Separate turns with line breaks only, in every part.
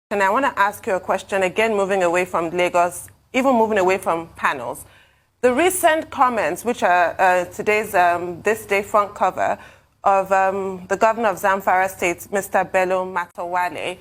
And I want to ask you a question, again, moving away from Lagos, even moving away from panels. The recent comments, which are today's This Day front cover, of the governor of Zamfara State, Mr. Bello Matawalle,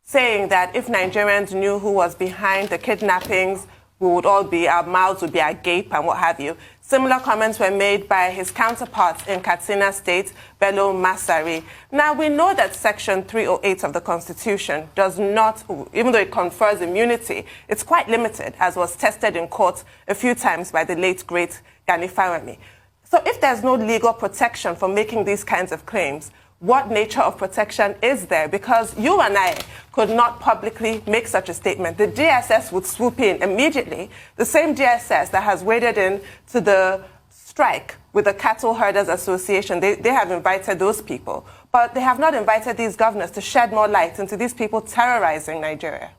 saying that if Nigerians knew who was behind the kidnappings, we would all be, our mouths would be agape and what have you. Similar comments were made by his counterparts in Katsina State, Bello Masari. Now, we know that Section 308 of the Constitution does not, even though it confers immunity, it's quite limited, as was tested in court a few times by the late, great Gani Fawehinmi. So if there's no legal protection for making these kinds of claims, what nature of protection is there? Because you and I could not publicly make such a statement. The DSS would swoop in immediately. The same DSS that has waded in to the strike with the Cattle Herders Association, they have invited those people. But they have not invited these governors to shed more light into these people terrorizing Nigeria.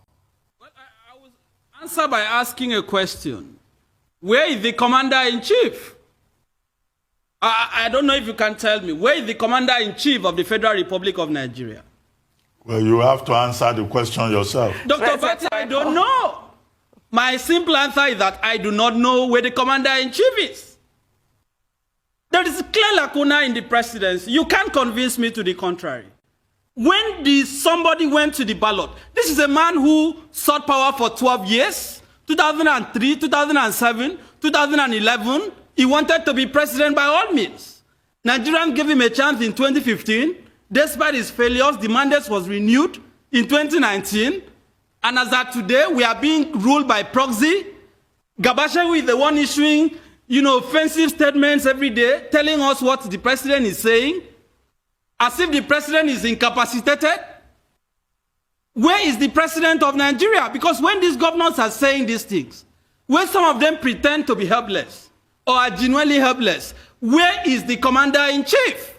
Well, I will answer by asking a question. Where is the commander-in-chief? I don't know if you can tell me, where is the commander-in-chief of the Federal Republic of Nigeria?
Well, you have to answer the question yourself.
Dr. Bati, I don't know. My simple answer is that I do not know where the commander-in-chief is. There is a clear lacuna in the presidency. You can't convince me to the contrary. When somebody went to the ballot, this is a man who sought power for 12 years, 2003, 2007, 2011, he wanted to be president by all means. Nigerians gave him a chance in 2015. Despite his failures, the mandate was renewed in 2019. And as of today, we are being ruled by proxy. Gabashewu is the one issuing, offensive statements every day, telling us what the president is saying, as if the president is incapacitated. Where is the president of Nigeria? Because when these governors are saying these things, when some of them pretend to be helpless, or are genuinely helpless, where is the commander-in-chief?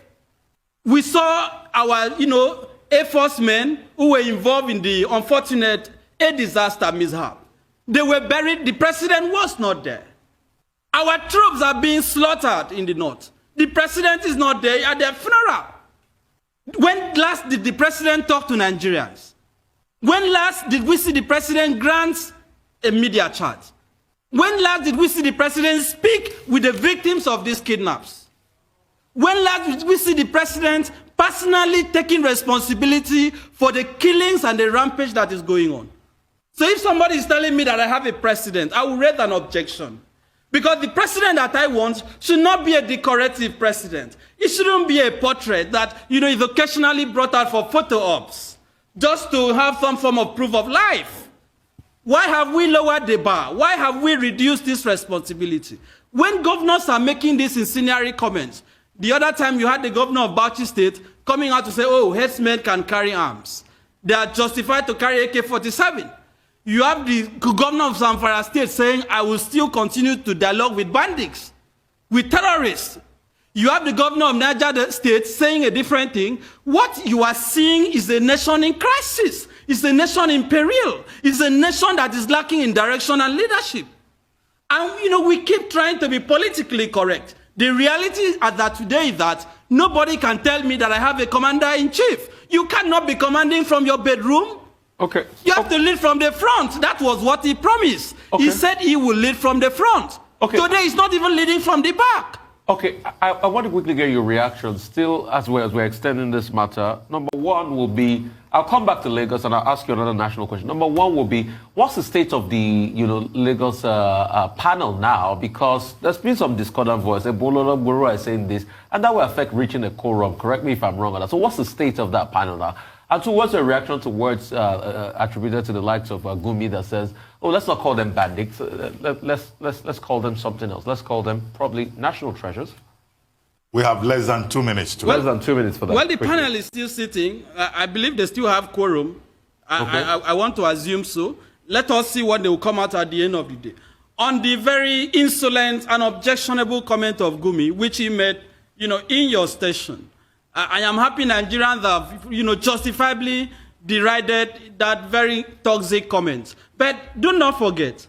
We saw our, Air Force men who were involved in the unfortunate air disaster mishap. They were buried. The president was not there. Our troops are being slaughtered in the north. The president is not there at their funeral. When last did the president talk to Nigerians? When last did we see the president grant a media charge? When last did we see the president speak with the victims of these kidnaps? When last did we see the president personally taking responsibility for the killings and the rampage that is going on? So if somebody is telling me that I have a president, I will raise an objection. Because the president that I want should not be a decorative president. It shouldn't be a portrait that, is occasionally brought out for photo ops, just to have some form of proof of life. Why have we lowered the bar? Why have we reduced this responsibility? When governors are making these incendiary comments, the other time you had the governor of Bauchi State coming out to say, oh, herdsmen can carry arms. They are justified to carry AK-47. You have the governor of Zamfara State saying, I will still continue to dialogue with bandits, with terrorists. You have the governor of Niger State saying a different thing. What you are seeing is a nation in crisis. It's a nation in peril. It's a nation that is lacking in direction and leadership. And, we keep trying to be politically correct. The reality as that today is that nobody can tell me that I have a commander-in-chief. You cannot be commanding from your bedroom.
Okay.
You have to lead from the front. That was what he promised.
Okay.
He said he will lead from the front.
Okay.
Today he's not even leading from the back.
Okay, I want to quickly get your reaction still as we're extending this matter. Number one will be, I'll come back to Lagos and I'll ask you another national question. Number one will be, what's the state of the, Lagos panel now? Because there's been some discordant voice. Ebolo Guru is saying this, and that will affect reaching a quorum. Correct me if I'm wrong on that. So what's the state of that panel now? And two, what's your reaction to words attributed to the likes of Gumi that says, oh, let's not call them bandits. Let's call them something else. Let's call them probably national treasures.
We have less than 2 minutes to
less than 2 minutes for that.
Well, the panel is still sitting. I believe they still have quorum.
Okay.
I want to assume so. Let us see what they will come out at the end of the day. On the very insolent and objectionable comment of Gumi, which he made, in your station, I am happy Nigerians have, justifiably derided that very toxic comment. But do not forget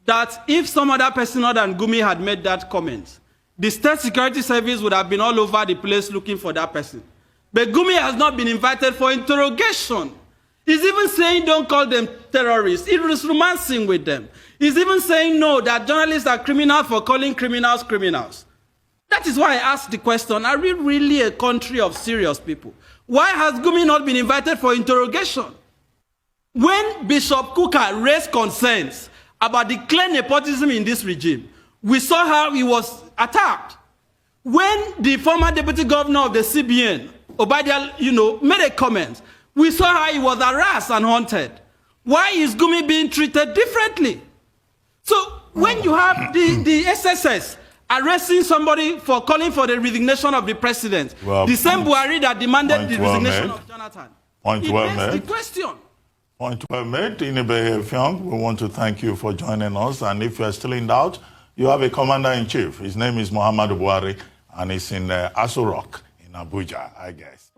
that if some other person other than Gumi had made that comment, the State Security Service would have been all over the place looking for that person. But Gumi has not been invited for interrogation. He's even saying don't call them terrorists. He is romancing with them. He's even saying no, that journalists are criminals for calling criminals criminals. That is why I asked the question, are we really a country of serious people? Why has Gumi not been invited for interrogation? When Bishop Kuka raised concerns about the clear nepotism in this regime, we saw how he was attacked. When the former deputy governor of the CBN, Obadia, made a comment, we saw how he was harassed and haunted. Why is Gumi being treated differently? So when you have the SSS arresting somebody for calling for the resignation of the president, the same Buhari that demanded the resignation of Jonathan,
Point well made.
The question.
Point well made. Inibe Effiong, we want to thank you for joining us. And if you are still in doubt, you have a commander-in-chief. His name is Muhammadu Buhari, and he's in Aso Rock in Abuja, I guess.